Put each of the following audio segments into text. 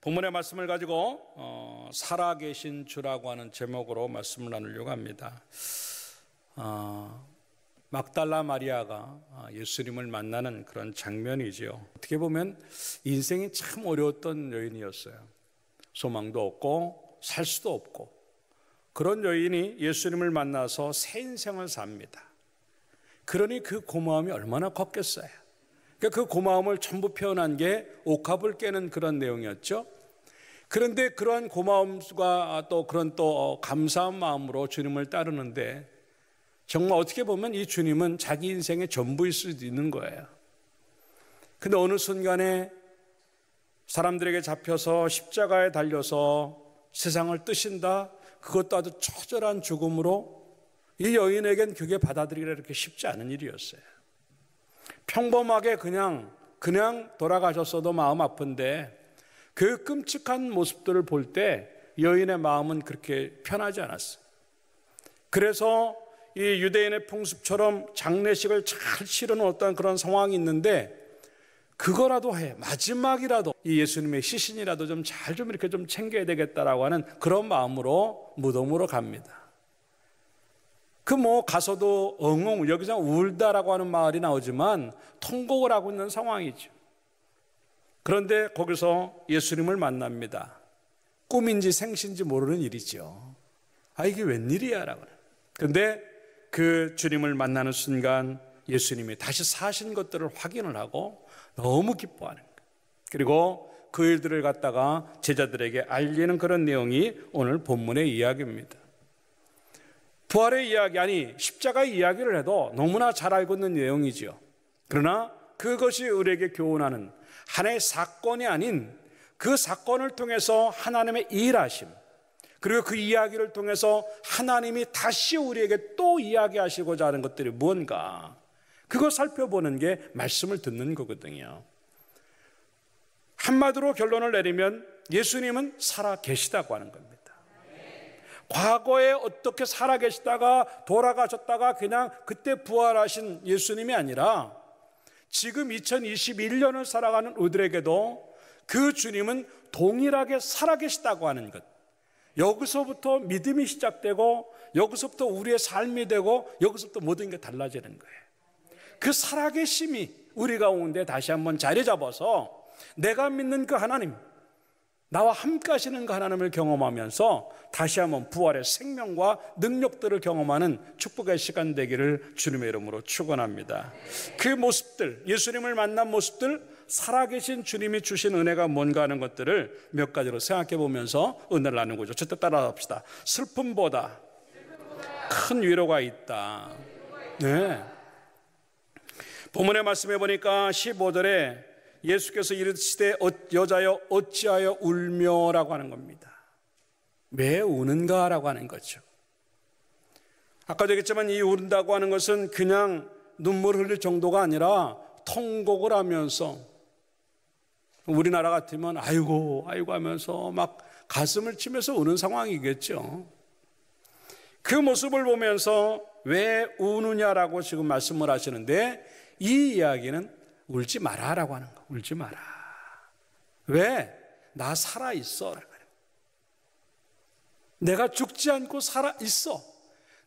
본문의 말씀을 가지고 살아계신 주라고 하는 제목으로 말씀을 나누려고 합니다. 막달라 마리아가 예수님을 만나는 그런 장면이지요. 어떻게 보면 인생이 참 어려웠던 여인이었어요. 소망도 없고 살 수도 없고, 그런 여인이 예수님을 만나서 새 인생을 삽니다. 그러니 그 고마움이 얼마나 컸겠어요. 그 고마움을 전부 표현한 게 옥합을 깨는 그런 내용이었죠. 그런데 그러한 고마움과 또 그런 또 감사한 마음으로 주님을 따르는데, 정말 어떻게 보면 이 주님은 자기 인생의 전부일 수도 있는 거예요. 근데 어느 순간에 사람들에게 잡혀서 십자가에 달려서 세상을 뜨신다, 그것도 아주 처절한 죽음으로, 이 여인에겐 그게 받아들이기가 이렇게 쉽지 않은 일이었어요. 평범하게 그냥 돌아가셨어도 마음 아픈데, 그 끔찍한 모습들을 볼 때 여인의 마음은 그렇게 편하지 않았어요. 그래서 이 유대인의 풍습처럼 장례식을 잘 치르는 어떤 그런 상황이 있는데, 그거라도 해, 마지막이라도 이 예수님의 시신이라도 좀 이렇게 좀 챙겨야 되겠다라고 하는 그런 마음으로 무덤으로 갑니다. 가서도 엉엉, 여기서 울다라고 하는 말이 나오지만 통곡을 하고 있는 상황이죠. 그런데 거기서 예수님을 만납니다. 꿈인지 생신지 모르는 일이죠. 이게 웬일이야 라고. 그런데 그 주님을 만나는 순간 예수님이 다시 사신 것들을 확인을 하고 너무 기뻐하는 거예요. 그리고 그 일들을 갖다가 제자들에게 알리는 그런 내용이 오늘 본문의 이야기입니다. 부활의 이야기, 십자가의 이야기를 해도 너무나 잘 알고 있는 내용이죠. 그러나 그것이 우리에게 교훈하는 하나의 사건이 아닌, 그 사건을 통해서 하나님의 일하심, 그리고 그 이야기를 통해서 하나님이 다시 우리에게 또 이야기하시고자 하는 것들이 뭔가, 그거 살펴보는 게 말씀을 듣는 거거든요. 한마디로 결론을 내리면 예수님은 살아 계시다고 하는 겁니다. 과거에 어떻게 살아 계시다가 돌아가셨다가 그냥 그때 부활하신 예수님이 아니라, 지금 2021년을 살아가는 우리들에게도 그 주님은 동일하게 살아 계시다고 하는 것. 여기서부터 믿음이 시작되고, 여기서부터 우리의 삶이 되고, 여기서부터 모든 게 달라지는 거예요. 그 살아계심이 우리 가운데 다시 한번 자리 잡아서 내가 믿는 그 하나님, 나와 함께 하시는 그 하나님을 경험하면서 다시 한번 부활의 생명과 능력들을 경험하는 축복의 시간 되기를 주님의 이름으로 축원합니다. 그 모습들, 예수님을 만난 모습들, 살아계신 주님이 주신 은혜가 뭔가 하는 것들을 몇 가지로 생각해 보면서 은혜를 나누는 거죠. 저때 따라합시다. 슬픔보다 큰 위로가 있다. 네. 본문의 말씀해 보니까 15절에 예수께서 이르시되 여자여 어찌하여 울며라고 하는 겁니다. 왜 우는가라고 하는 거죠. 아까도 얘기했지만 이 운다고 하는 것은 그냥 눈물 흘릴 정도가 아니라 통곡을 하면서, 우리나라 같으면 아이고 하면서 막 가슴을 치면서 우는 상황이겠죠. 그 모습을 보면서 왜 우느냐라고 지금 말씀을 하시는데, 이 이야기는 울지 마라라고 하는 거. 울지 마라. 왜? 나 살아있어. 내가 죽지 않고 살아있어.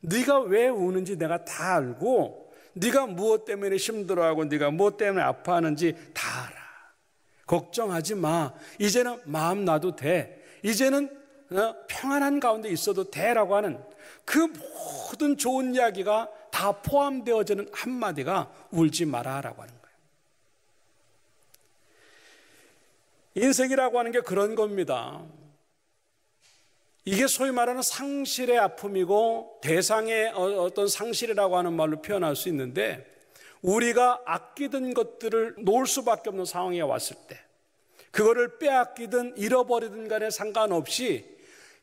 네가 왜 우는지 내가 다 알고, 네가 무엇 때문에 힘들어하고 네가 무엇 때문에 아파하는지 다 알아. 걱정하지 마. 이제는 마음 놔도 돼. 이제는 평안한 가운데 있어도 돼라고 하는 그 모든 좋은 이야기가 다 포함되어지는 한마디가 울지 마라라고 하는 거예요. 인생이라고 하는 게 그런 겁니다. 이게 소위 말하는 상실의 아픔이고 대상의 어떤 상실이라고 하는 말로 표현할 수 있는데, 우리가 아끼던 것들을 놓을 수밖에 없는 상황에 왔을 때, 그거를 빼앗기든 잃어버리든 간에 상관없이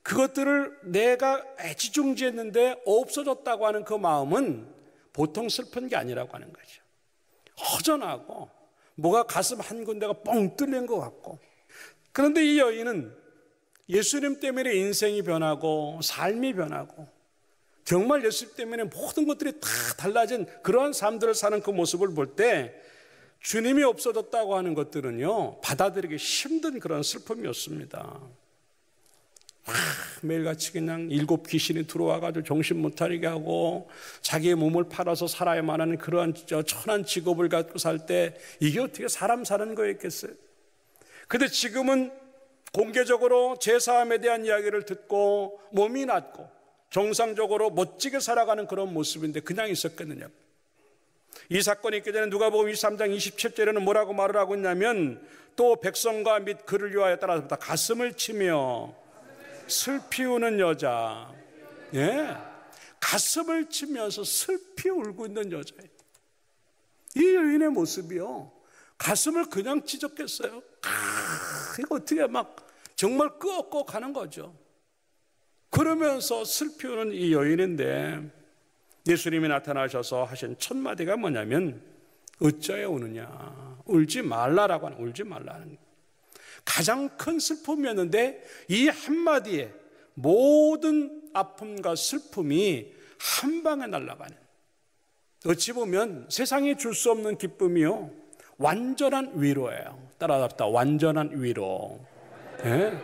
그것들을 내가 애지중지했는데 없어졌다고 하는 그 마음은 보통 슬픈 게 아니라고 하는 거죠. 허전하고 뭐가 가슴 한 군데가 뻥 뚫린 것 같고. 그런데 이 여인은 예수님 때문에 인생이 변하고 삶이 변하고, 정말 예수님 때문에 모든 것들이 다 달라진 그러한 삶들을 사는 그 모습을 볼 때 주님이 없어졌다고 하는 것들은요, 받아들이기 힘든 그런 슬픔이었습니다. 매일같이 그냥 7 귀신이 들어와가지고 정신 못 차리게 하고 자기의 몸을 팔아서 살아야만 하는 그러한 천한 직업을 갖고 살 때 이게 어떻게 사람 사는 거였겠어요? 근데 지금은 공개적으로 제사함에 대한 이야기를 듣고 몸이 낫고 정상적으로 멋지게 살아가는 그런 모습인데 그냥 있었겠느냐? 이 사건이 있기 전에 누가복음 23장 27절에는 뭐라고 말을 하고 있냐면, 또 백성과 및 그를 위하여 따라서 가슴을 치며 슬피 우는 여자, 예, 가슴을 치면서 슬피 울고 있는 여자예요. 이 여인의 모습이요, 가슴을 그냥 찢었겠어요? 이거 어떻게 막 정말 끄억끄억 하는 거죠. 그러면서 슬피 우는 이 여인인데 예수님이 나타나셔서 하신 첫 마디가 뭐냐면, 어찌하여 우느냐, 울지 말라라고 하는, 울지 말라는 거예요. 가장 큰 슬픔이었는데 이 한마디에 모든 아픔과 슬픔이 한 방에 날아가는, 어찌 보면 세상이 줄 수 없는 기쁨이요, 완전한 위로예요. 따라합시다. 완전한 위로. 네?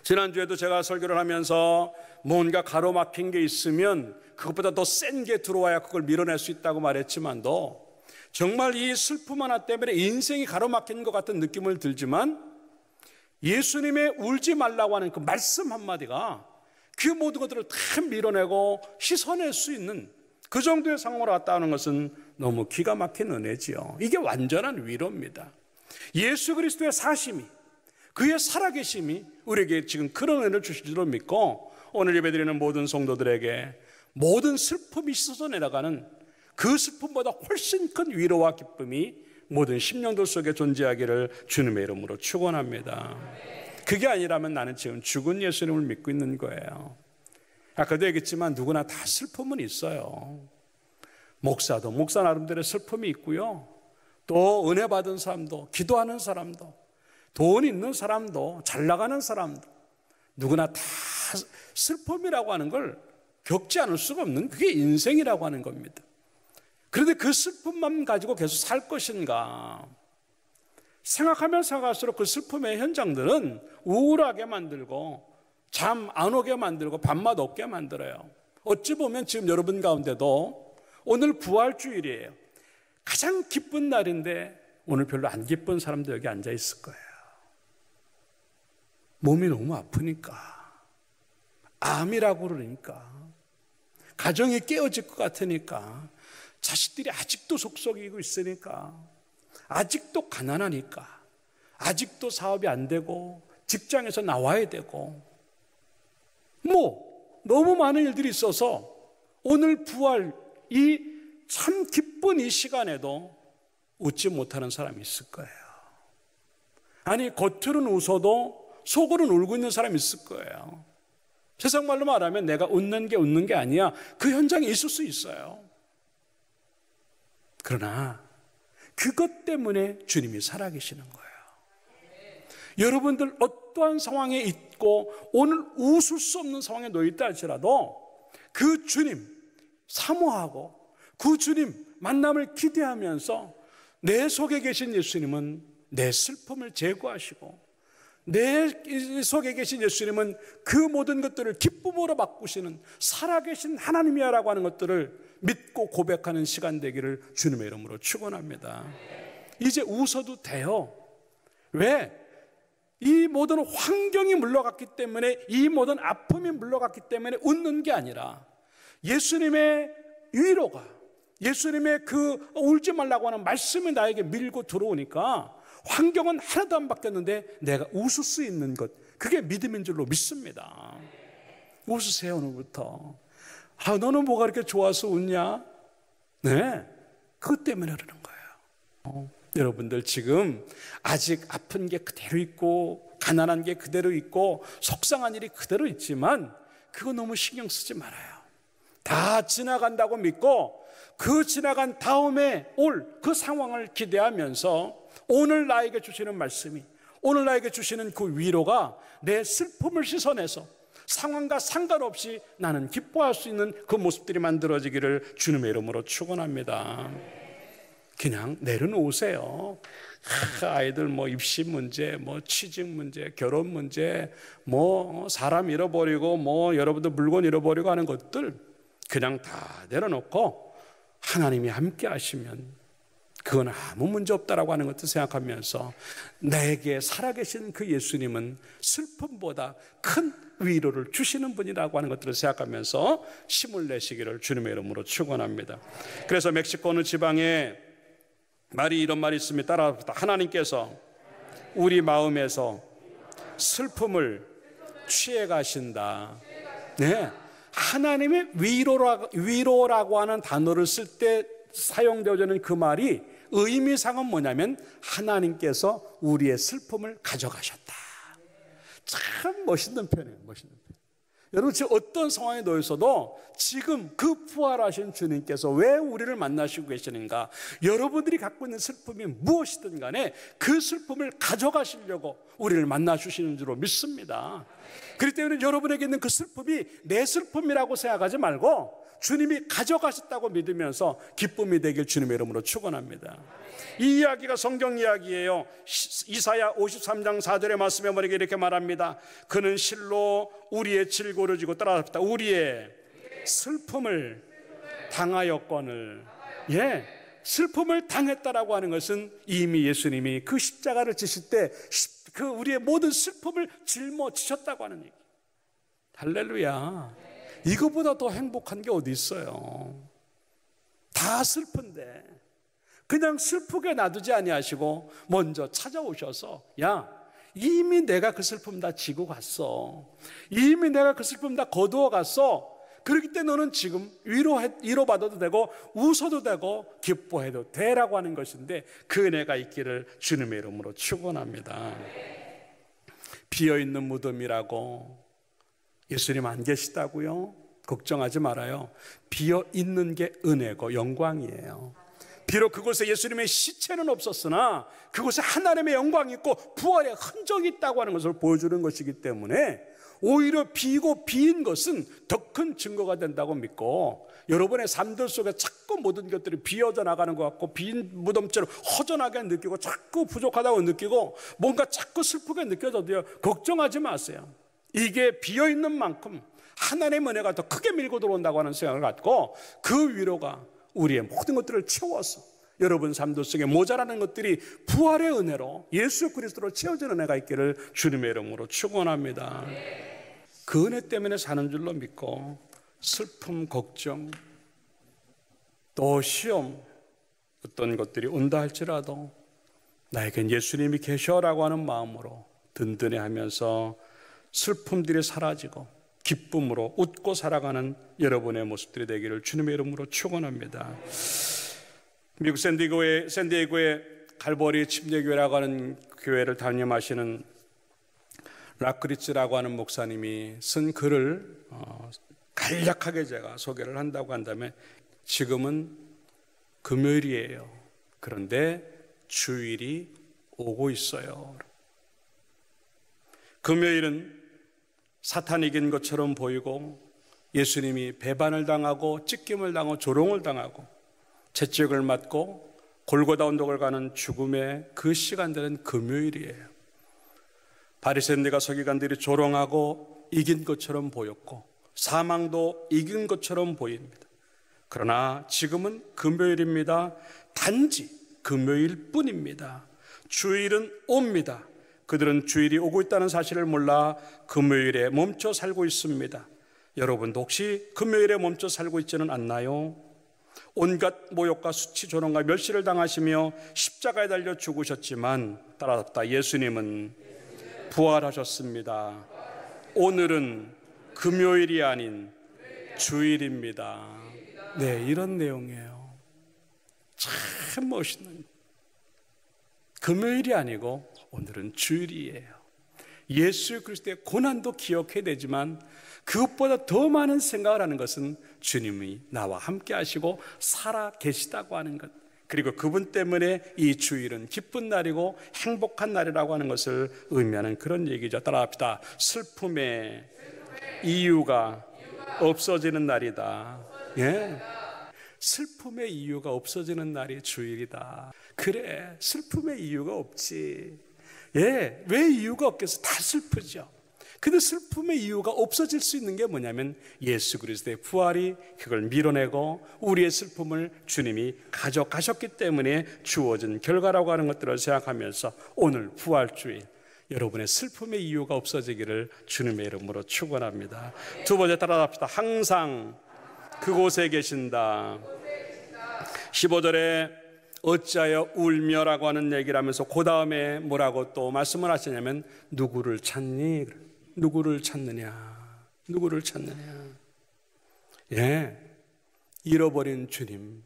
지난주에도 제가 설교를 하면서 뭔가 가로막힌 게 있으면 그것보다 더 센 게 들어와야 그걸 밀어낼 수 있다고 말했지만도, 정말 이 슬픔 하나 때문에 인생이 가로막힌 것 같은 느낌을 들지만, 예수님의 울지 말라고 하는 그 말씀 한마디가 그 모든 것들을 다 밀어내고 씻어낼 수 있는 그 정도의 상황으로 왔다는 것은 너무 기가 막힌 은혜지요. 이게 완전한 위로입니다. 예수 그리스도의 사심이, 그의 살아계심이 우리에게 지금 그런 은혜를 주실 줄로 믿고, 오늘 예배드리는 모든 성도들에게 모든 슬픔이 씻어져 내려가는 그 슬픔보다 훨씬 큰 위로와 기쁨이 모든 심령들 속에 존재하기를 주님의 이름으로 축원합니다. 그게 아니라면 나는 지금 죽은 예수님을 믿고 있는 거예요. 아까도 얘기했지만 누구나 다 슬픔은 있어요. 목사도 목사 나름대로의 슬픔이 있고요, 또 은혜 받은 사람도, 기도하는 사람도, 돈 있는 사람도, 잘 나가는 사람도, 누구나 다 슬픔이라고 하는 걸 겪지 않을 수가 없는, 그게 인생이라고 하는 겁니다. 그런데 그 슬픔만 가지고 계속 살 것인가? 생각하면 생각할수록 그 슬픔의 현장들은 우울하게 만들고 잠 안 오게 만들고 밥맛 없게 만들어요. 어찌 보면 지금 여러분 가운데도 오늘 부활주일이에요. 가장 기쁜 날인데 오늘 별로 안 기쁜 사람도 여기 앉아 있을 거예요. 몸이 너무 아프니까, 암이라고 그러니까, 가정이 깨어질 것 같으니까, 자식들이 아직도 속썩이고 있으니까, 아직도 가난하니까, 아직도 사업이 안 되고 직장에서 나와야 되고, 너무 많은 일들이 있어서 오늘 부활, 이 참 기쁜 이 시간에도 웃지 못하는 사람이 있을 거예요. 아니, 겉으로는 웃어도 속으로는 울고 있는 사람이 있을 거예요. 세상 말로 말하면 내가 웃는 게 아니야, 그 현장에 있을 수 있어요. 그러나 그것 때문에 주님이 살아계시는 거예요. 여러분들 어떠한 상황에 있고 오늘 웃을 수 없는 상황에 놓여있다 할지라도 그 주님 사모하고 그 주님 만남을 기대하면서 내 속에 계신 예수님은 내 슬픔을 제거하시고, 내 속에 계신 예수님은 그 모든 것들을 기쁨으로 바꾸시는 살아계신 하나님이야라고 하는 것들을 믿고 고백하는 시간 되기를 주님의 이름으로 축원합니다. 이제 웃어도 돼요. 왜? 이 모든 환경이 물러갔기 때문에, 이 모든 아픔이 물러갔기 때문에 웃는 게 아니라, 예수님의 위로가, 예수님의 그 울지 말라고 하는 말씀이 나에게 밀고 들어오니까 환경은 하나도 안 바뀌었는데 내가 웃을 수 있는 것, 그게 믿음인 줄로 믿습니다. 웃으세요, 오늘부터. 너는 뭐가 이렇게 좋아서 웃냐? 네, 그것 때문에 그러는 거예요. 여러분들 지금 아직 아픈 게 그대로 있고, 가난한 게 그대로 있고, 속상한 일이 그대로 있지만 그거 너무 신경 쓰지 말아요. 다 지나간다고 믿고 그 지나간 다음에 올 그 상황을 기대하면서 오늘 나에게 주시는 말씀이, 오늘 나에게 주시는 그 위로가 내 슬픔을 씻어내서 상황과 상관없이 나는 기뻐할 수 있는 그 모습들이 만들어지기를 주님의 이름으로 축원합니다. 그냥 내려놓으세요. 아이들 뭐 입시 문제, 뭐 취직 문제, 결혼 문제, 뭐 사람 잃어버리고 뭐 여러분들 물건 잃어버리고 하는 것들 그냥 다 내려놓고 하나님이 함께 하시면 그건 아무 문제 없다라고 하는 것도 생각하면서 내게 살아계신 그 예수님은 슬픔보다 큰 위로를 주시는 분이라고 하는 것들을 생각하면서 힘을 내시기를 주님의 이름으로 축원합니다. 그래서 멕시코 어느 지방에 말이 이런 말이 있습니다. 따라합시다. 하나님께서 우리 마음에서 슬픔을 취해 가신다. 네, 하나님의 위로라고 하는 단어를 쓸 때 사용되어지는 그 말이 의미상은 뭐냐면 하나님께서 우리의 슬픔을 가져가셨다. 참 멋있는 표현이에요. 멋있는 표현. 여러분 지금 어떤 상황에 놓여서도 지금 그 부활하신 주님께서 왜 우리를 만나시고 계시는가, 여러분들이 갖고 있는 슬픔이 무엇이든 간에 그 슬픔을 가져가시려고 우리를 만나주시는 줄로 믿습니다. 그렇기 때문에 여러분에게 있는 그 슬픔이 내 슬픔이라고 생각하지 말고 주님이 가져가셨다고 믿으면서 기쁨이 되길 주님의 이름으로 축원합니다. 이 이야기가 성경 이야기예요. 이사야 53장 4절의 말씀에 우리에게 이렇게 말합니다. 그는 실로 우리의 질고를 지고, 따라합시다. 우리의 슬픔을 당하였거늘. 예, 슬픔을 당했다라고 하는 것은 이미 예수님이 그 십자가를 지실 때 그 우리의 모든 슬픔을 짊어지셨다고 하는 얘기. 할렐루야. 이거보다 더 행복한 게 어디 있어요? 다 슬픈데 그냥 슬프게 놔두지 아니하시고 먼저 찾아오셔서, 야, 이미 내가 그 슬픔 다 지고 갔어. 이미 내가 그 슬픔 다 거두어 갔어. 그렇기 때문에 너는 지금 위로받아도 되고 웃어도 되고 기뻐해도 되라고 하는 것인데 그 은혜가 있기를 주님의 이름으로 축원합니다. 비어있는 무덤이라고 예수님 안 계시다고요? 걱정하지 말아요. 비어있는 게 은혜고 영광이에요. 비록 그곳에 예수님의 시체는 없었으나 그곳에 하나님의 영광이 있고 부활의 흔적이 있다고 하는 것을 보여주는 것이기 때문에 오히려 비고 비인 것은 더 큰 증거가 된다고 믿고, 여러분의 삶들 속에 자꾸 모든 것들이 비어져 나가는 것 같고 빈 무덤처럼 허전하게 느끼고 자꾸 부족하다고 느끼고 뭔가 자꾸 슬프게 느껴져도요, 걱정하지 마세요. 이게 비어있는 만큼 하나님의 은혜가 더 크게 밀고 들어온다고 하는 생각을 갖고 그 위로가 우리의 모든 것들을 채워서 여러분 삶들 속에 모자라는 것들이 부활의 은혜로 예수 그리스도로 채워진 은혜가 있기를 주님의 이름으로 축원합니다. 그 은혜 때문에 사는 줄로 믿고 슬픔, 걱정, 또 시험, 어떤 것들이 온다 할지라도 나에겐 예수님이 계셔라고 하는 마음으로 든든해하면서 슬픔들이 사라지고 기쁨으로 웃고 살아가는 여러분의 모습들이 되기를 주님의 이름으로 축원합니다. 미국 샌디에고의 갈보리 침례교회라고 하는 교회를 담임하시는 라크리츠라고 하는 목사님이 쓴 글을 간략하게 제가 소개를 한다고 한다면, 지금은 금요일이에요. 그런데 주일이 오고 있어요. 금요일은 사탄이 이긴 것처럼 보이고 예수님이 배반을 당하고 찢김을 당하고 조롱을 당하고 채찍을 맞고 골고다 언덕을 가는 죽음의 그 시간들은 금요일이에요. 바리새인들과 서기관들이 조롱하고 이긴 것처럼 보였고 사망도 이긴 것처럼 보입니다. 그러나 지금은 금요일입니다. 단지 금요일 뿐입니다. 주일은 옵니다. 그들은 주일이 오고 있다는 사실을 몰라 금요일에 멈춰 살고 있습니다. 여러분도 혹시 금요일에 멈춰 살고 있지는 않나요? 온갖 모욕과 수치, 조롱과 멸시를 당하시며 십자가에 달려 죽으셨지만 따라합시다. 예수님은 부활하셨습니다. 오늘은 금요일이 아닌 주일입니다. 네, 이런 내용이에요. 참 멋있는, 금요일이 아니고 오늘은 주일이에요. 예수 그리스도의 고난도 기억해야 되지만 그것보다 더 많은 생각을 하는 것은 주님이 나와 함께 하시고 살아 계시다고 하는 것, 그리고 그분 때문에 이 주일은 기쁜 날이고 행복한 날이라고 하는 것을 의미하는 그런 얘기죠. 따라합시다. 슬픔의 이유가 없어지는 날이다. 예. 슬픔의 이유가 없어지는 날이 주일이다. 그래, 슬픔의 이유가 없지. 예, 왜 이유가 없겠어? 다 슬프죠. 근데 슬픔의 이유가 없어질 수 있는 게 뭐냐면 예수 그리스도의 부활이 그걸 밀어내고 우리의 슬픔을 주님이 가져가셨기 때문에 주어진 결과라고 하는 것들을 생각하면서 오늘 부활주일 여러분의 슬픔의 이유가 없어지기를 주님의 이름으로 축원합니다. 두 번째 따라합시다. 항상 그곳에 계신다. 15절에 어찌하여 울며라고 하는 얘기를 하면서 그 다음에 뭐라고 또 말씀을 하시냐면 누구를 찾니? 누구를 찾느냐? 누구를 찾느냐? 예, 잃어버린 주님,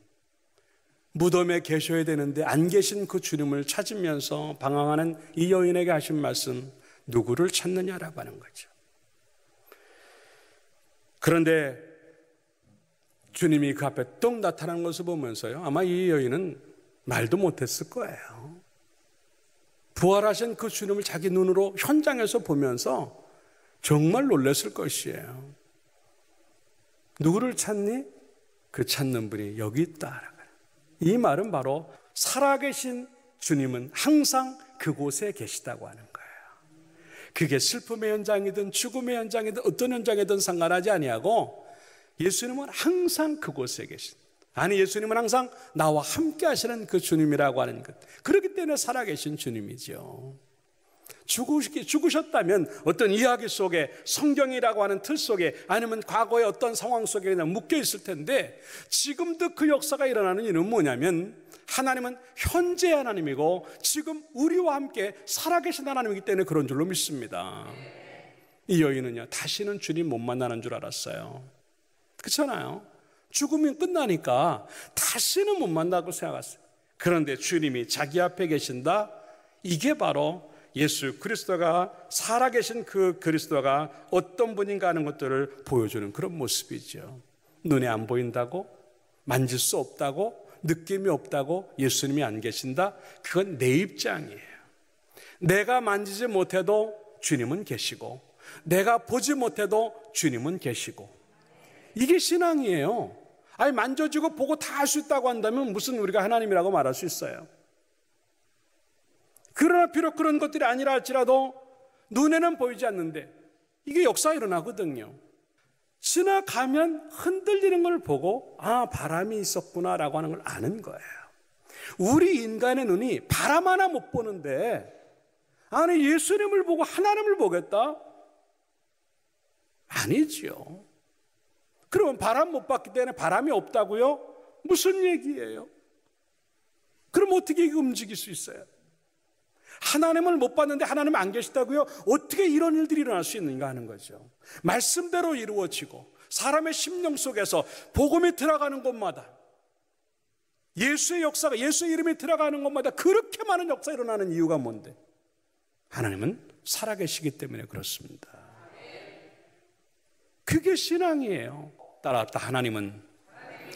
무덤에 계셔야 되는데 안 계신 그 주님을 찾으면서 방황하는 이 여인에게 하신 말씀, 누구를 찾느냐라고 하는 거죠. 그런데 주님이 그 앞에 떡 나타난 것을 보면서요, 아마 이 여인은 말도 못했을 거예요. 부활하신 그 주님을 자기 눈으로 현장에서 보면서 정말 놀랐을 것이에요. 누구를 찾니? 그 찾는 분이 여기 있다. 이 말은 바로 살아계신 주님은 항상 그곳에 계시다고 하는 거예요. 그게 슬픔의 현장이든 죽음의 현장이든 어떤 현장이든 상관하지 아니하고 예수님은 항상 그곳에 계신, 아니 예수님은 항상 나와 함께 하시는 그 주님이라고 하는 것. 그렇기 때문에 살아계신 주님이죠. 죽으셨다면 어떤 이야기 속에, 성경이라고 하는 틀 속에, 아니면 과거의 어떤 상황 속에 그냥 묶여 있을 텐데 지금도 그 역사가 일어나는 이유는 뭐냐면 하나님은 현재 하나님이고 지금 우리와 함께 살아계신 하나님이기 때문에 그런 줄로 믿습니다. 이 여인은요, 다시는 주님 못 만나는 줄 알았어요. 그렇잖아요. 죽으면 끝나니까 다시는 못 만나고 생각했어요. 그런데 주님이 자기 앞에 계신다. 이게 바로 예수 그리스도가, 살아계신 그 그리스도가 어떤 분인가 하는 것들을 보여주는 그런 모습이죠. 눈에 안 보인다고, 만질 수 없다고, 느낌이 없다고 예수님이 안 계신다? 그건 내 입장이에요. 내가 만지지 못해도 주님은 계시고, 내가 보지 못해도 주님은 계시고, 이게 신앙이에요. 아니, 만져지고 보고 다 할 수 있다고 한다면 무슨 우리가 하나님이라고 말할 수 있어요? 그러나 비록 그런 것들이 아니라 할지라도 눈에는 보이지 않는데 이게 역사가 일어나거든요. 지나가면 흔들리는 걸 보고 아, 바람이 있었구나라고 하는 걸 아는 거예요. 우리 인간의 눈이 바람 하나 못 보는데 아니 예수님을 보고 하나님을 보겠다? 아니지요. 그러면 바람 못 봤기 때문에 바람이 없다고요? 무슨 얘기예요? 그럼 어떻게 움직일 수 있어요? 하나님을 못 봤는데 하나님 안 계시다고요? 어떻게 이런 일들이 일어날 수 있는가 하는 거죠. 말씀대로 이루어지고 사람의 심령 속에서 복음이 들어가는 곳마다, 예수의 역사가, 예수의 이름이 들어가는 곳마다 그렇게 많은 역사가 일어나는 이유가 뭔데? 하나님은 살아계시기 때문에 그렇습니다. 그게 신앙이에요. 따라합시다. 하나님은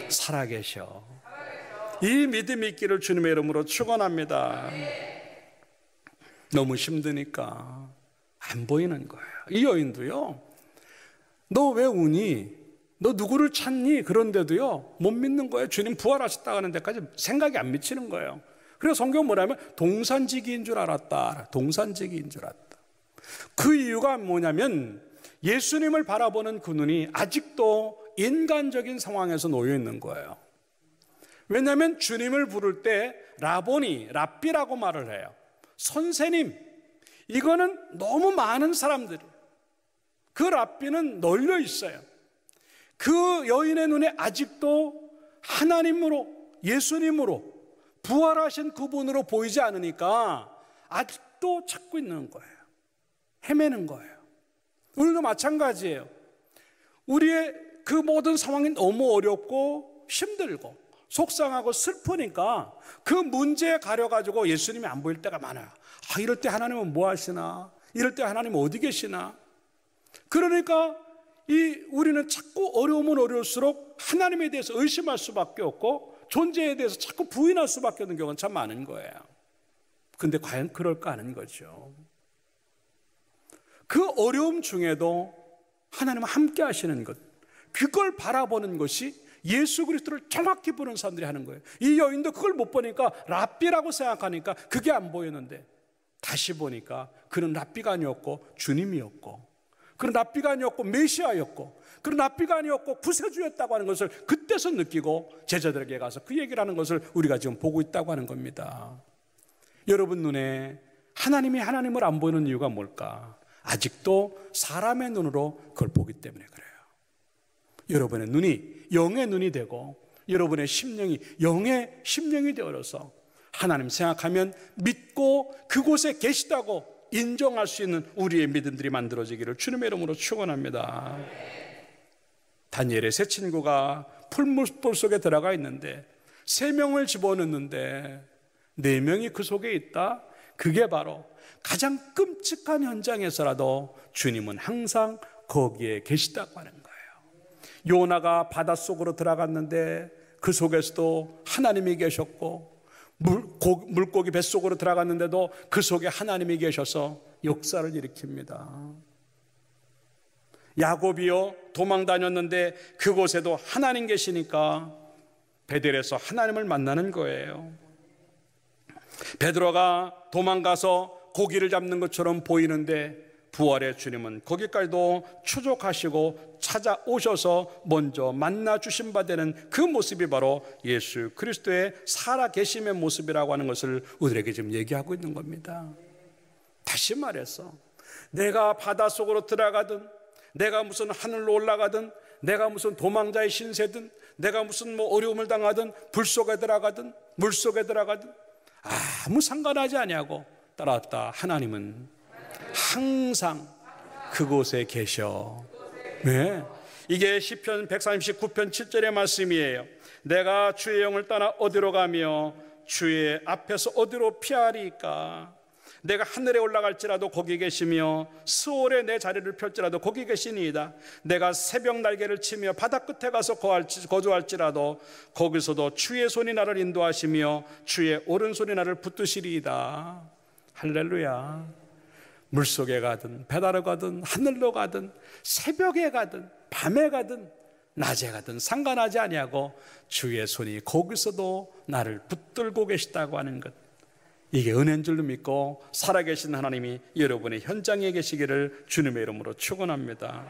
살아계셔. 이 믿음이 있기를 주님의 이름으로 축원합니다. 너무 힘드니까 안 보이는 거예요. 이 여인도요, 너 왜 우니? 너 누구를 찾니? 그런데도요 못 믿는 거예요. 주님 부활하셨다고 하는 데까지 생각이 안 미치는 거예요. 그래서 성경 뭐냐면 동산지기인 줄 알았다. 동산지기인 줄 알았다. 그 이유가 뭐냐면 예수님을 바라보는 그 눈이 아직도 인간적인 상황에서 놓여 있는 거예요. 왜냐하면 주님을 부를 때 라보니, 랍비라고 말을 해요. 선생님, 이거는 너무 많은 사람들이, 그 랍비는 널려 있어요. 그 여인의 눈에 아직도 하나님으로, 예수님으로, 부활하신 그분으로 보이지 않으니까 아직도 찾고 있는 거예요. 헤매는 거예요. 오늘도 마찬가지예요. 우리의 그 모든 상황이 너무 어렵고 힘들고 속상하고 슬프니까 그 문제에 가려가지고 예수님이 안 보일 때가 많아요. 아, 이럴 때 하나님은 뭐 하시나? 이럴 때 하나님은 어디 계시나? 그러니까 우리는 자꾸 어려우면 어려울수록 하나님에 대해서 의심할 수밖에 없고 존재에 대해서 자꾸 부인할 수밖에 없는 경우는 참 많은 거예요. 근데 과연 그럴까 하는 거죠. 그 어려움 중에도 하나님은 함께 하시는 것, 그걸 바라보는 것이 예수 그리스도를 정확히 보는 사람들이 하는 거예요. 이 여인도 그걸 못 보니까 랍비라고 생각하니까 그게 안 보였는데, 다시 보니까 그는 랍비가 아니었고 주님이었고, 그는 랍비가 아니었고 메시아였고, 그는 랍비가 아니었고 구세주였다고 하는 것을 그때서 느끼고 제자들에게 가서 그 얘기를 하는 것을 우리가 지금 보고 있다고 하는 겁니다. 여러분 눈에 하나님이 하나님을 안 보이는 이유가 뭘까? 아직도 사람의 눈으로 그걸 보기 때문에 그래요. 여러분의 눈이 영의 눈이 되고 여러분의 심령이 영의 심령이 되어서 하나님 생각하면 믿고 그곳에 계시다고 인정할 수 있는 우리의 믿음들이 만들어지기를 주님의 이름으로 축원합니다. 다니엘의 세 친구가 풀무불 속에 들어가 있는데 3명을 집어넣는데 4명이 그 속에 있다. 그게 바로 가장 끔찍한 현장에서라도 주님은 항상 거기에 계시다고 하는 거예요. 요나가 바닷속으로 들어갔는데 그 속에서도 하나님이 계셨고, 물고기 뱃속으로 들어갔는데도 그 속에 하나님이 계셔서 역사를 일으킵니다. 야곱이요 도망 다녔는데 그곳에도 하나님 계시니까 베델에서 하나님을 만나는 거예요. 베드로가 도망가서 고기를 잡는 것처럼 보이는데 부활의 주님은 거기까지도 추적하시고 찾아오셔서 먼저 만나 주신 바 되는 그 모습이 바로 예수 그리스도의 살아계심의 모습이라고 하는 것을 우리에게 지금 얘기하고 있는 겁니다. 다시 말해서 내가 바닷속으로 들어가든, 내가 무슨 하늘로 올라가든, 내가 무슨 도망자의 신세든, 내가 무슨 어려움을 당하든, 불 속에 들어가든 물 속에 들어가든 아무 상관하지 아니하고 따랐다. 하나님은 항상 그곳에 계셔. 네. 이게 시편 139편 7절의 말씀이에요. 내가 주의 영을 떠나 어디로 가며 주의 앞에서 어디로 피하리까? 내가 하늘에 올라갈지라도 거기 계시며 스올에 내 자리를 펼지라도 거기 계시니이다. 내가 새벽 날개를 치며 바다 끝에 가서 거주할지라도 거기서도 주의 손이 나를 인도하시며 주의 오른손이 나를 붙드시리이다. 할렐루야. 물속에 가든 배달로 가든 하늘로 가든 새벽에 가든 밤에 가든 낮에 가든 상관하지 아니하고 주의 손이 거기서도 나를 붙들고 계시다고 하는 것, 이게 은혜인 줄로 믿고 살아계신 하나님이 여러분의 현장에 계시기를 주님의 이름으로 축원합니다.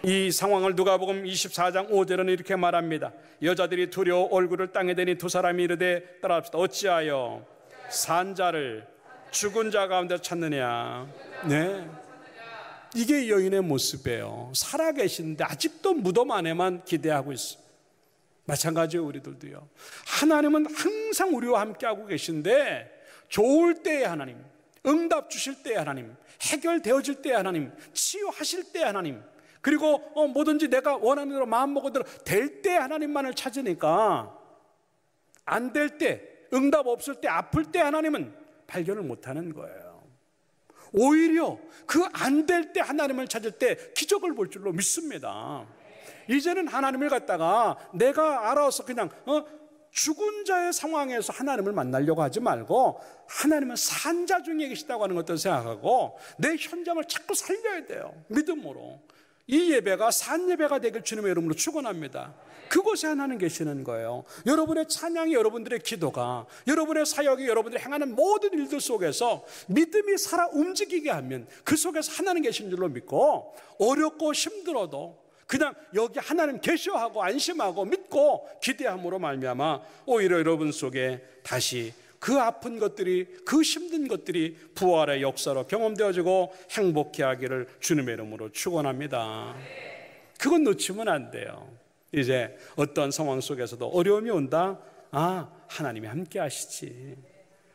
이 상황을 누가복음 24장 5절은 이렇게 말합니다. 여자들이 두려워 얼굴을 땅에 대니 두 사람이 이르되 따라합시다. 어찌하여 산 자를 죽은 자 가운데 찾느냐. 네, 이게 여인의 모습이에요. 살아계신데 아직도 무덤 안에만 기대하고 있어요. 마찬가지로 우리들도요. 하나님은 항상 우리와 함께하고 계신데 좋을 때의 하나님, 응답 주실 때의 하나님, 해결되어질 때의 하나님, 치유하실 때의 하나님, 그리고 뭐든지 내가 원하는 대로 마음먹은 대로 될 때의 하나님만을 찾으니까 안 될 때, 응답 없을 때, 아플 때 하나님은 발견을 못하는 거예요. 오히려 그 안 될 때 하나님을 찾을 때 기적을 볼 줄로 믿습니다. 이제는 하나님을 갖다가 내가 알아서 그냥 죽은 자의 상황에서 하나님을 만나려고 하지 말고 하나님은 산 자 중에 계시다고 하는 것도 생각하고 내 현장을 자꾸 살려야 돼요. 믿음으로. 이 예배가 산 예배가 되길 주님의 이름으로 축원합니다. 그곳에 하나님 계시는 거예요. 여러분의 찬양이, 여러분들의 기도가, 여러분의 사역이, 여러분들이 행하는 모든 일들 속에서 믿음이 살아 움직이게 하면 그 속에서 하나님 계신 줄로 믿고, 어렵고 힘들어도 그냥 여기 하나님 계셔 하고 안심하고 믿고 기대함으로 말미암아 오히려 여러분 속에 다시 그 아픈 것들이, 그 힘든 것들이 부활의 역사로 경험되어지고 행복해 하기를 주님의 이름으로 축원합니다. 그건 놓치면 안 돼요. 이제 어떤 상황 속에서도 어려움이 온다, 아, 하나님이 함께 하시지.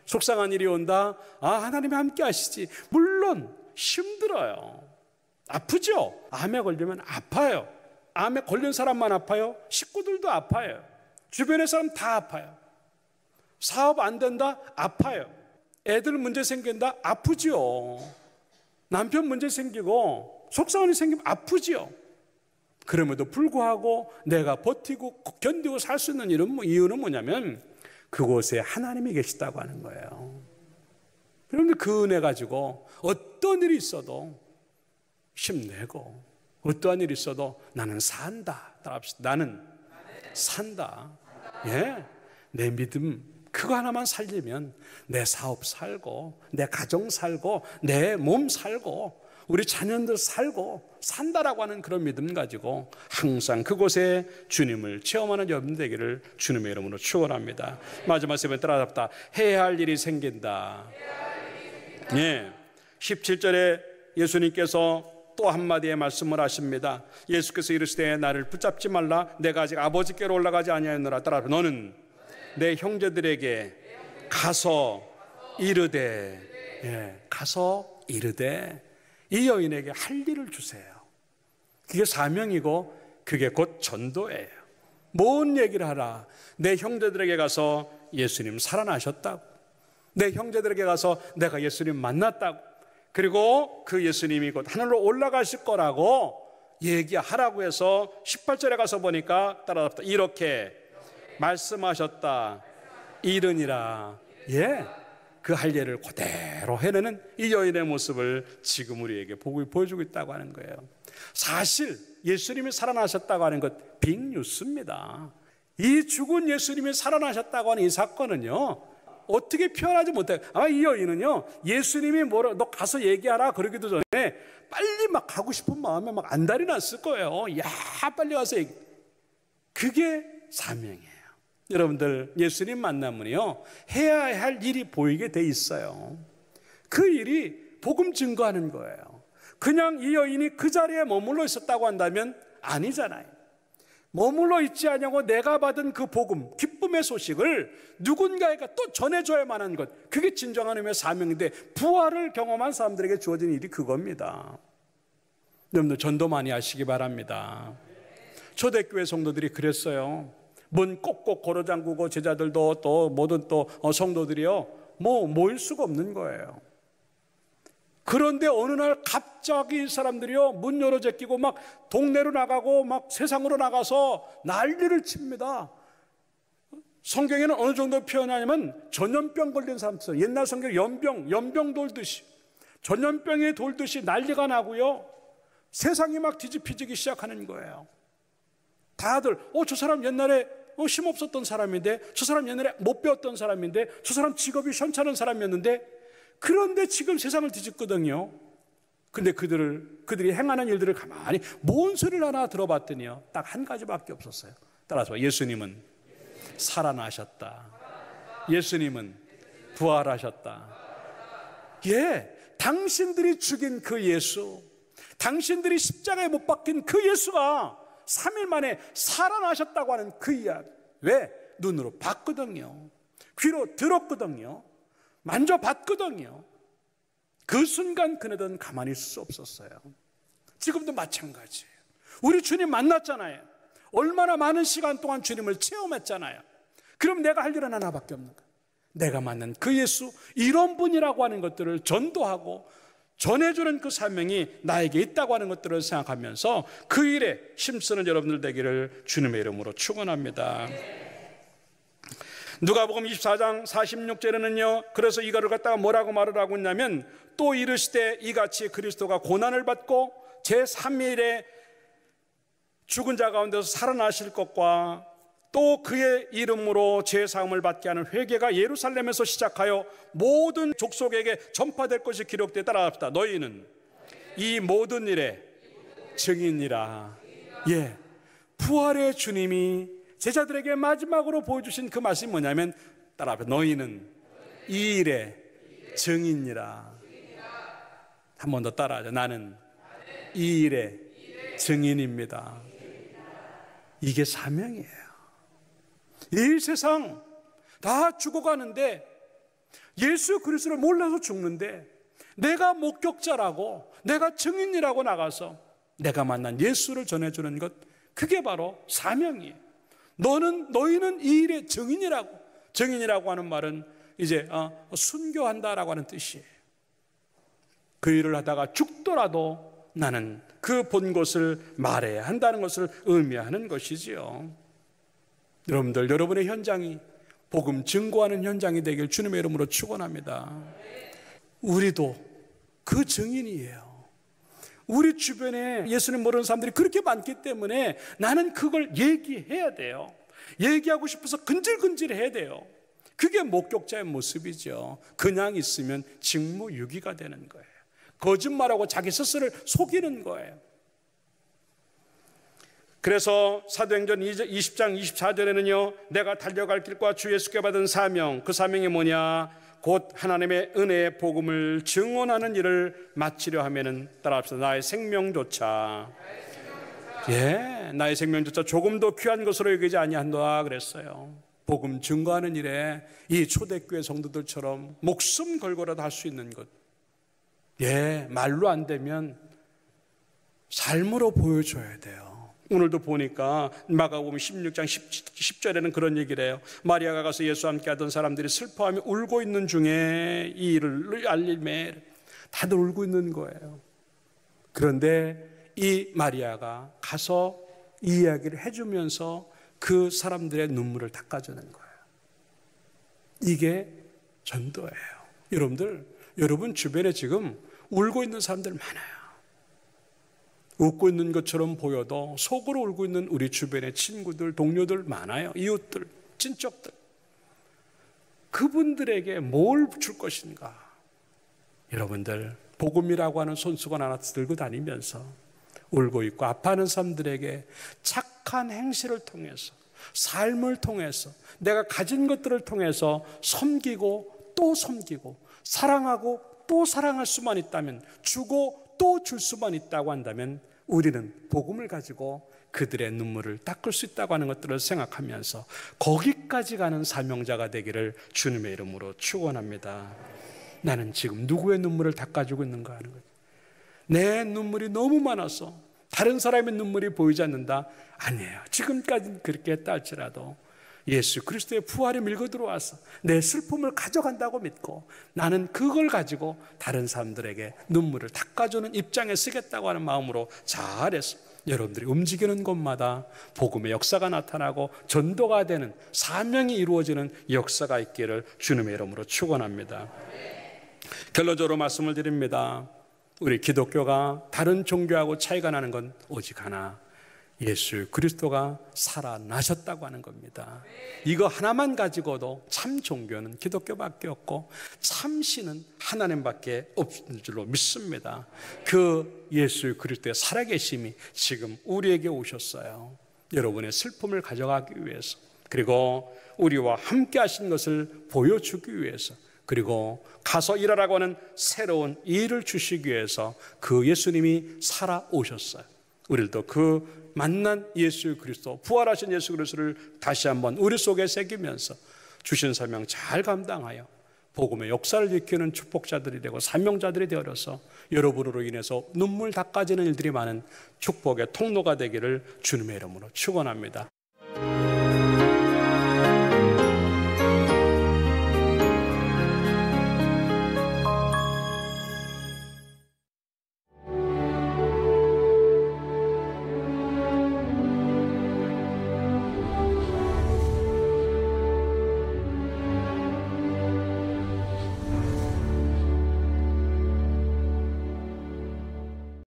속상한 일이 온다, 아, 하나님이 함께 하시지. 물론 힘들어요. 아프죠? 암에 걸리면 아파요. 암에 걸린 사람만 아파요? 식구들도 아파요. 주변의 사람 다 아파요. 사업 안 된다? 아파요. 애들 문제 생긴다? 아프지요. 남편 문제 생기고 속상한 일이 생기면 아프지요. 그럼에도 불구하고 내가 버티고 견디고 살 수 있는 이유는 뭐냐면 그곳에 하나님이 계시다고 하는 거예요. 여러분들 그 은혜 가지고 어떤 일이 있어도 힘내고, 어떠한 일이 있어도 나는 산다. 따라합시다. 나는 산다. 예, 내 믿음 그거 하나만 살리면 내 사업 살고, 내 가정 살고, 내 몸 살고, 우리 자녀들 살고 산다라고 하는 그런 믿음 가지고 항상 그곳에 주님을 체험하는 여러분 되기를 주님의 이름으로 축원합니다. 마지막 세 번 따라잡다. 해야 할 일이 생긴다. 예, 17절에 예수님께서 또 한마디의 말씀을 하십니다. 예수께서 이르시되 나를 붙잡지 말라. 내가 아직 아버지께로 올라가지 아니하였노라. 따라 너는 내 형제들에게 가서 이르되, 예, 가서 이르되 이 여인에게 할 일을 주세요. 그게 사명이고 그게 곧 전도예요. 뭔 얘기를 하라. 내 형제들에게 가서 예수님 살아나셨다고, 내 형제들에게 가서 내가 예수님 만났다고, 그리고 그 예수님이 곧 하늘로 올라가실 거라고 얘기하라고 해서 18절에 가서 보니까 따라잡다. 이렇게 말씀하셨다. 이르니라. 예, 그 할 일을 그대로 해내는 이 여인의 모습을 지금 우리에게 보여주고 있다고 하는 거예요. 사실 예수님이 살아나셨다고 하는 것 빅뉴스입니다. 이 죽은 예수님이 살아나셨다고 하는 이 사건은요, 어떻게 표현하지 못해요. 아마 이 여인은요, 예수님이 뭐라 너 가서 얘기하라 그러기도 전에 빨리 막 가고 싶은 마음에 막 안달이 났을 거예요. 야, 빨리 가서 얘기. 그게 사명이에요. 여러분들, 예수님 만나면요, 해야 할 일이 보이게 돼 있어요. 그 일이 복음 증거하는 거예요. 그냥 이 여인이 그 자리에 머물러 있었다고 한다면 아니잖아요. 머물러 있지 않냐고 내가 받은 그 복음, 기쁨의 소식을 누군가에게 또 전해줘야만 하는 것, 그게 진정한 의미의 사명인데 부활을 경험한 사람들에게 주어진 일이 그겁니다. 여러분들 전도 많이 하시기 바랍니다. 초대교회 성도들이 그랬어요. 문 꼭꼭 걸어 잠그고 제자들도 또 모든 또 성도들이요, 모일 수가 없는 거예요. 그런데 어느 날 갑자기 사람들이요, 문 열어 제끼고 막 동네로 나가고 막 세상으로 나가서 난리를 칩니다. 성경에는 어느 정도 표현하냐면 전염병 걸린 사람들, 옛날 성경 연병 돌듯이, 전염병이 돌듯이 난리가 나고요, 세상이 막 뒤집히기 시작하는 거예요. 다들 저 사람 옛날에 힘없었던 사람인데, 저 사람 옛날에 못 배웠던 사람인데, 저 사람 직업이 현찮은 사람이었는데, 그런데 지금 세상을 뒤집거든요. 근데 그들이 행하는 일들을 가만히 뭔 소리를 하나 들어봤더니요, 딱 한 가지밖에 없었어요. 따라서 예수님은 살아나셨다. 예수님은 부활하셨다. 예, 당신들이 죽인 그 예수, 당신들이 십자가에 못 박힌 그 예수가 3일 만에 살아나셨다고 하는 그 이야기. 왜? 눈으로 봤거든요. 귀로 들었거든요. 만져봤거든요. 그 순간 그네들은 가만히 있을 수 없었어요. 지금도 마찬가지예요. 우리 주님 만났잖아요. 얼마나 많은 시간 동안 주님을 체험했잖아요. 그럼 내가 할 일은 하나밖에 없는 거예요. 내가 만난 그 예수, 이런 분이라고 하는 것들을 전도하고 전해주는 그 사명이 나에게 있다고 하는 것들을 생각하면서 그 일에 힘쓰는 여러분들 되기를 주님의 이름으로 축원합니다. 누가복음 24장 46절에는요, 그래서 이거를 갖다가 뭐라고 말을 하고 있냐면, 또 이르시되 이같이 그리스도가 고난을 받고 제3일에 죽은 자 가운데서 살아나실 것과 또 그의 이름으로 죄사함을 받게 하는 회개가 예루살렘에서 시작하여 모든 족속에게 전파될 것이 기록되어 따라합시다. 너희는 이 모든 일에 증인이라. 예, 부활의 주님이 제자들에게 마지막으로 보여주신 그 말씀이 뭐냐면, 따라합시다. 너희는 이 일에 증인이라. 한 번 더 따라하자. 나는 이 일에 증인입니다. 이게 사명이에요. 이 세상 다 죽어가는데, 예수 그리스도를 몰라서 죽는데, 내가 목격자라고, 내가 증인이라고 나가서 내가 만난 예수를 전해주는 것, 그게 바로 사명이에요. 너희는 이 일의 증인이라고. 증인이라고 하는 말은 이제 순교한다라고 하는 뜻이에요. 그 일을 하다가 죽더라도 나는 그 본 것을 말해야 한다는 것을 의미하는 것이지요. 여러분들, 여러분의 현장이 복음 증거하는 현장이 되길 주님의 이름으로 축원합니다. 우리도 그 증인이에요. 우리 주변에 예수님 모르는 사람들이 그렇게 많기 때문에 나는 그걸 얘기해야 돼요. 얘기하고 싶어서 근질근질해야 돼요. 그게 목격자의 모습이죠. 그냥 있으면 직무유기가 되는 거예요. 거짓말하고 자기 스스로를 속이는 거예요. 그래서 사도행전 20장 24절에는요, 내가 달려갈 길과 주 예수께 받은 사명, 그 사명이 뭐냐? 곧 하나님의 은혜의 복음을 증언하는 일을 마치려 하면은, 따라합시다. 나의 생명조차, 나의 생명조차 조금도 귀한 것으로 여기지 아니한다 그랬어요. 복음 증거하는 일에 이 초대교회 성도들처럼 목숨 걸고라도 할 수 있는 것, 말로 안 되면 삶으로 보여줘야 돼요. 오늘도 보니까 마가복음 16장 10절에는 그런 얘기를 해요. 마리아가 가서 예수와 함께 하던 사람들이 슬퍼하며 울고 있는 중에 이 일을 알림에 다들 울고 있는 거예요. 그런데 이 마리아가 가서 이 이야기를 해주면서 그 사람들의 눈물을 닦아주는 거예요. 이게 전도예요. 여러분 주변에 지금 울고 있는 사람들 많아요. 웃고 있는 것처럼 보여도 속으로 울고 있는 우리 주변의 친구들, 동료들 많아요. 이웃들, 친척들. 그분들에게 뭘 줄 것인가? 여러분들 복음이라고 하는 손수건 하나 들고 다니면서 울고 있고 아파하는 사람들에게 착한 행실을 통해서, 삶을 통해서, 내가 가진 것들을 통해서 섬기고 또 섬기고 사랑하고 또 사랑할 수만 있다면, 주고 또 줄 수만 있다고 한다면 우리는 복음을 가지고 그들의 눈물을 닦을 수 있다고 하는 것들을 생각하면서 거기까지 가는 사명자가 되기를 주님의 이름으로 축원합니다. 나는 지금 누구의 눈물을 닦아주고 있는가 하는 거죠. 내 눈물이 너무 많아서 다른 사람의 눈물이 보이지 않는다? 아니에요. 지금까지는 그렇게 했다 할지라도 예수 그리스도의 부활이 밀고 들어와서 내 슬픔을 가져간다고 믿고 나는 그걸 가지고 다른 사람들에게 눈물을 닦아주는 입장에 쓰겠다고 하는 마음으로 잘해서 여러분들이 움직이는 곳마다 복음의 역사가 나타나고 전도가 되는, 사명이 이루어지는 역사가 있기를 주님의 이름으로 축원합니다. 결론적으로 말씀을 드립니다. 우리 기독교가 다른 종교하고 차이가 나는 건 오직 하나, 예수 그리스도가 살아나셨다고 하는 겁니다. 이거 하나만 가지고도 참 종교는 기독교밖에 없고 참 신은 하나님밖에 없는 줄로 믿습니다. 그 예수 그리스도의 살아계심이 지금 우리에게 오셨어요. 여러분의 슬픔을 가져가기 위해서, 그리고 우리와 함께 하신 것을 보여주기 위해서, 그리고 가서 일하라고 하는 새로운 일을 주시기 위해서 그 예수님이 살아오셨어요. 우리도 그 만난 예수 그리스도, 부활하신 예수 그리스도를 다시 한번 우리 속에 새기면서 주신 사명 잘 감당하여 복음의 역사를 일으키는 축복자들이 되고 사명자들이 되어서 여러분으로 인해서 눈물 닦아지는 일들이 많은 축복의 통로가 되기를 주님의 이름으로 축원합니다.